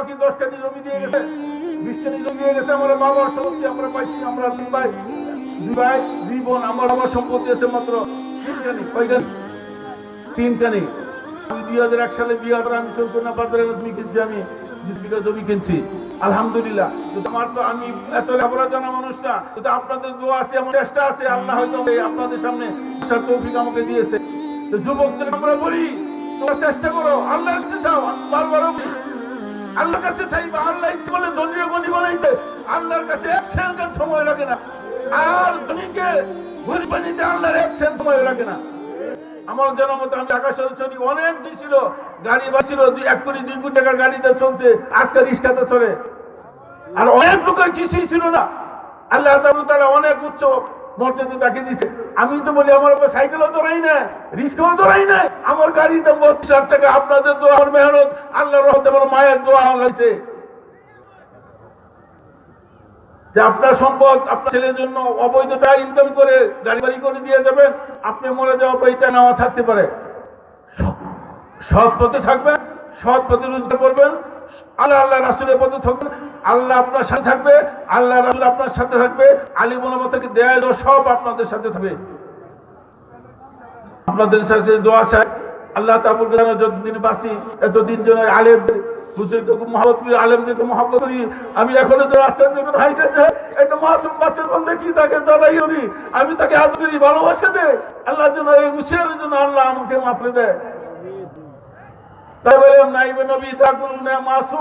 কি 10 টানি জমি দিয়ে গেছে, 20 টানি জমি দিয়ে গেছে। আমার বাবার সম্পত্তি আমরা পাইছি, আমরা 2 ভাই 2 বোন। আমার বাবার সম্পত্তি আছে মাত্র 3 টানি। কয়টা? 3 টানি। আমি 2001 সালে বিয়ে করে আমি চলনা বাজারে জমি কিনছি, আমি 2 বিঘা জমি কিনছি। আলহামদুলিল্লাহ। আমার তো আমি এত লেখাপড়া জানা মানুষ না, কিন্তু আপনাদের দোয়া আছে, আমার চেষ্টা আছে, আল্লাহ হয়তো আপনাদের সামনে তৌফিক আমাকে দিয়েছে। তো যুবকদের আমরা বলি, তোমরা চেষ্টা করো, আল্লাহর কাছে চাও। বারবার আল্লাহর কাছে চাইবা, আল্লাহ ইচ্ছে করলে ধনীর গণি বানাইতে আল্লাহর কাছে 1 সেকেন্ড সময় লাগে না। আর ধনীকে গরিব বানাইতে আল্লাহর 1 সেকেন্ড সময় লাগে না। আমার জনমত আমি ঢাকা শহরে চলি, অনেক দিন ছিল গাড়ি বাসিল 1 কোটি 2 কোটি টাকার গাড়িতে চলছে, আজকে রিক্সাতে চলে। আর অনেক লোকের কিছুই ছিল না, আল্লাহ তাআলা অনেক উচ্চ মর্যাদা তাকে দিয়েছে। আমি তো বলি আমার সাইকেলও দৌড়াই না, রিক্সাও দৌড়াই না, আমার গাড়ির দাম 32,000 টাকা। আপনাদের দোয়া, আমার মেহনত, আল্লাহর রহমতে, আমার মায়ের দোয়া হয়েছে যে আপনার সম্পদ আপনার ছেলের জন্য অবৈধটা ইনকাম করে গাড়ি বাড়ি করে দিয়ে যাবেন। আপনি মরে যাওয়া পর এটা নেওয়া থাকতে পারে। সৎ পথে থাকবেন, সৎ পথে রোজগার করবেন, আল্লাহ রাসূলের পথে থাকবেন, আল্লাহ আপনার সাথে থাকবে, আল্লাহ রাসূল আপনার সাথে থাকবে, আলিম ওলামা থেকে দেয়া সব আপনাদের সাথে থাকবে। আপনাদের সাথে দোয়া চাই, আল্লাহ তাআলা যেন যতদিন বাঁচি এতদিন যেন আলেমদের হুজুরকে খুব মহব্বত করি, আলেমদেরকে মহব্বত করি। আমি এখনো তো রাস্তায় যখন হাইটে যাই, একটা মাসুম বাচ্চা বল দেখি, তাকে জ্বালাই করি, আমি তাকে আদর করি, ভালোবাসা দেয়। আল্লাহর জন্য, এই হুশিয়ারের জন্য আল্লাহ আমাকে মাফ করে দেয়। তাই বললাম নাইবে নবী তাকুন না মাসুম।